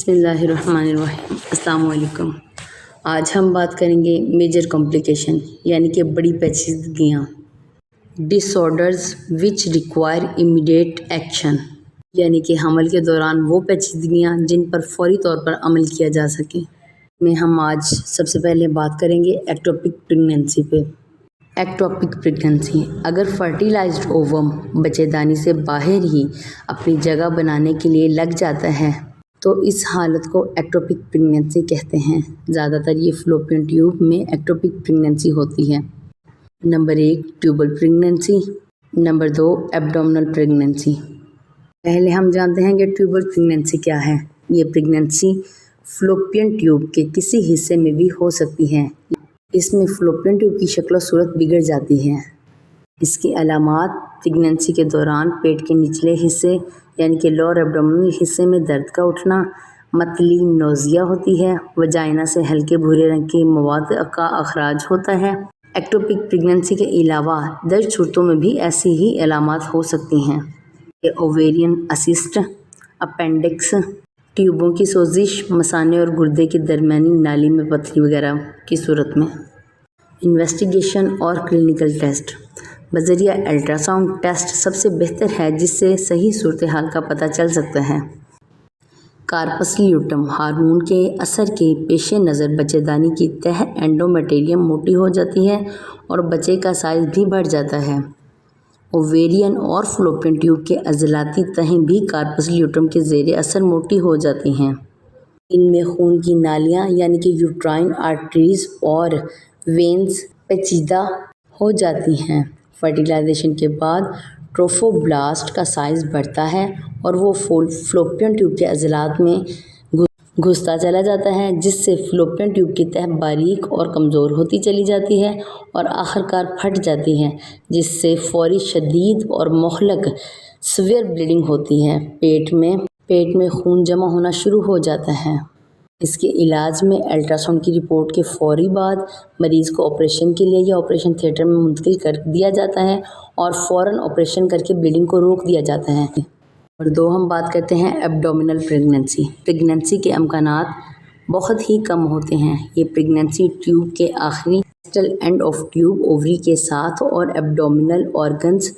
بسم اللہ الرحمن الرحیم۔ السلام علیکم۔ آج ہم بات کریں گے میجر کمپلیکیشن یعنی کہ بڑی پیچیدگیاں، disorders which require immediate action, یعنی کہ حمل کے دوران وہ پیچیدگیاں جن پر فوری طور پر عمل کیا جا سکے۔ میں ہم آج سب سے پہلے بات کریں گے ایکٹوپک پریگنینسی پہ۔ ایکٹوپک پریگنینسی، اگر فرٹیلائزڈ اووم بچے دانی سے باہر ہی اپنی جگہ بنانے کے لیے لگ جاتا ہے تو اس حالت کو ایکٹوپک پریگنینسی کہتے ہیں۔ زیادہ تر یہ فلوپین ٹیوب میں ایکٹوپک پریگنینسی ہوتی ہے۔ Number 1 tubal pregnancy, number 2 abdominal pregnancy. پہلے ہم جانتے ہیں کہ ٹیوبل پریگنینسی کیا ہے۔ یہ پریگنینسی فلوپین ٹیوب کے کسی حصے میں بھی ہو سکتی ہے۔ اس میں فلوپین ٹیوب کی شکل و صورت بگڑ جاتی ہے۔ اس کی علامات پریگنینسی کے دوران پیٹ کے نچلے حصے یعنی کہ لوور ایبڈومنل حصے میں درد کا اٹھنا، متلی نوزیا ہوتی ہے، وجائنا سے ہلکے بھورے رنگ کے مواد کا اخراج ہوتا ہے۔ ایکٹوپک پریگنینسی کے علاوہ درج صورتوں میں بھی ایسی ہی علامات ہو سکتی ہیں کہ اوویرین اسسٹ، اپینڈکس، ٹیوبوں کی سوزش، مثانے اور گردے کی درمیانی نالی میں پتھری وغیرہ کی صورت میں۔ انویسٹیگیشن اور کلینکل ٹیسٹ۔ بذریعہ الٹرا ساؤنڈ ٹیسٹ سب سے بہتر ہے جس سے صحیح صورتحال کا پتہ چل سکتا ہے۔ کارپس لیوٹم، ہارمون کے اثر کے پیش نظر بچے دانی کی تہہ اینڈومیٹریم موٹی ہو جاتی ہے اور بچے کا سائز بھی بڑھ جاتا ہے۔ اوویرین اور فلوپین ٹیوب کے عضلاتی تہیں بھی کارپس لیوٹم کے زیر اثر موٹی ہو جاتی ہیں۔ ان میں خون کی نالیاں یعنی کہ یوٹرائن آرٹریز اور وینز پیچیدہ ہو جاتی ہیں۔ فرٹیلائزیشن کے بعد ٹروفوبلاسٹ کا سائز بڑھتا ہے اور وہ فلوپین ٹیوب کے عضلات میں گھستا چلا جاتا ہے، جس سے فلوپین ٹیوب کی تہہ باریک اور کمزور ہوتی چلی جاتی ہے اور آخر کار پھٹ جاتی ہے، جس سے فوری شدید اور مہلک سیویئر بلیڈنگ ہوتی ہے۔ پیٹ میں خون جمع ہونا شروع ہو جاتا ہے۔ اس کے علاج میں الٹرا ساؤنڈ کی رپورٹ کے فوری بعد مریض کو آپریشن کے لیے یا آپریشن تھیٹر میں منتقل کر دیا جاتا ہے اور فوراً آپریشن کر کے بلیڈنگ کو روک دیا جاتا ہے۔ اور 2 ہم بات کرتے ہیں ایبڈومنل پریگنینسی۔ پریگنینسی کے امکانات بہت ہی کم ہوتے ہیں۔ یہ پریگنینسی ٹیوب کے آخری ڈسٹل اینڈ آف ٹیوب، اووری کے ساتھ اور ایبڈومنل آرگنز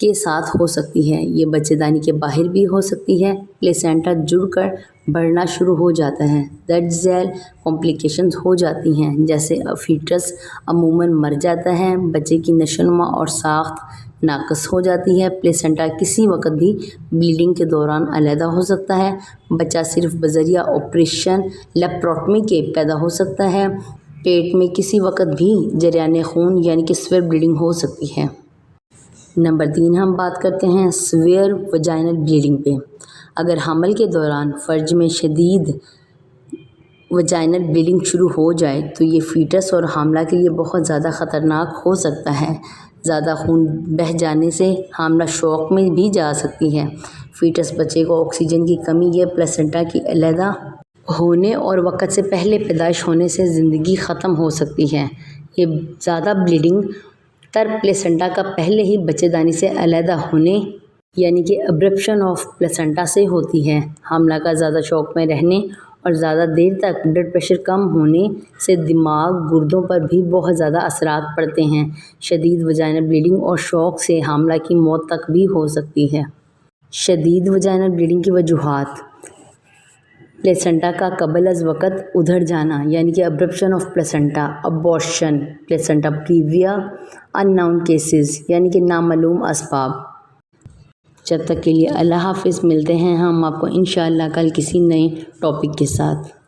کے ساتھ ہو سکتی ہے۔ یہ بچے دانی کے باہر بھی ہو سکتی ہے۔ پلیسینٹا جڑ کر بڑھنا شروع ہو جاتا ہے۔ درج ذیل کمپلیکیشنز ہو جاتی ہیں جیسے فیٹس عموماً مر جاتا ہے، بچے کی نشوونما اور ساخت ناقص ہو جاتی ہے۔ پلیسینٹا کسی وقت بھی بلیڈنگ کے دوران علیحدہ ہو سکتا ہے۔ بچہ صرف بذریعہ آپریشن لیپروٹمی کے پیدا ہو سکتا ہے۔ پیٹ میں کسی وقت بھی جریان خون یعنی کہ سیویئر بلیڈنگ ہو سکتی ہے۔ نمبر 3 ہم بات کرتے ہیں سیویئر وجائنل بلیڈنگ پہ۔ اگر حمل کے دوران فرج میں شدید وجائنل بلیڈنگ شروع ہو جائے تو یہ فیٹس اور حاملہ کے لیے بہت زیادہ خطرناک ہو سکتا ہے۔ زیادہ خون بہہ جانے سے حاملہ شوک میں بھی جا سکتی ہے۔ فیٹس بچے کو آکسیجن کی کمی یا پلیسینٹا کی علیحدہ ہونے اور وقت سے پہلے پیدائش ہونے سے زندگی ختم ہو سکتی ہے۔ یہ زیادہ بلیڈنگ تر پلیسینٹا کا پہلے ہی بچے دانی سے علیحدہ ہونے یعنی کہ ابرپشن آف پلیسینٹا سے ہوتی ہے۔ حاملہ کا زیادہ شوک میں رہنے اور زیادہ دیر تک بلڈ پریشر کم ہونے سے دماغ، گردوں پر بھی بہت زیادہ اثرات پڑتے ہیں۔ شدید وجائنل بلیڈنگ اور شوک سے حاملہ کی موت تک بھی ہو سکتی ہے۔ شدید وجائنل بلیڈنگ کی وجوہات: پلیسینٹا کا قبل از وقت ادھڑ جانا یعنی کہ abruption of placenta, abortion, placenta previa, unknown cases یعنی کہ نامعلوم اسباب۔ جب تک کے لیے اللہ حافظ۔ ملتے ہیں ہم آپ کو انشاءاللہ کل کسی نئے ٹاپک کے ساتھ۔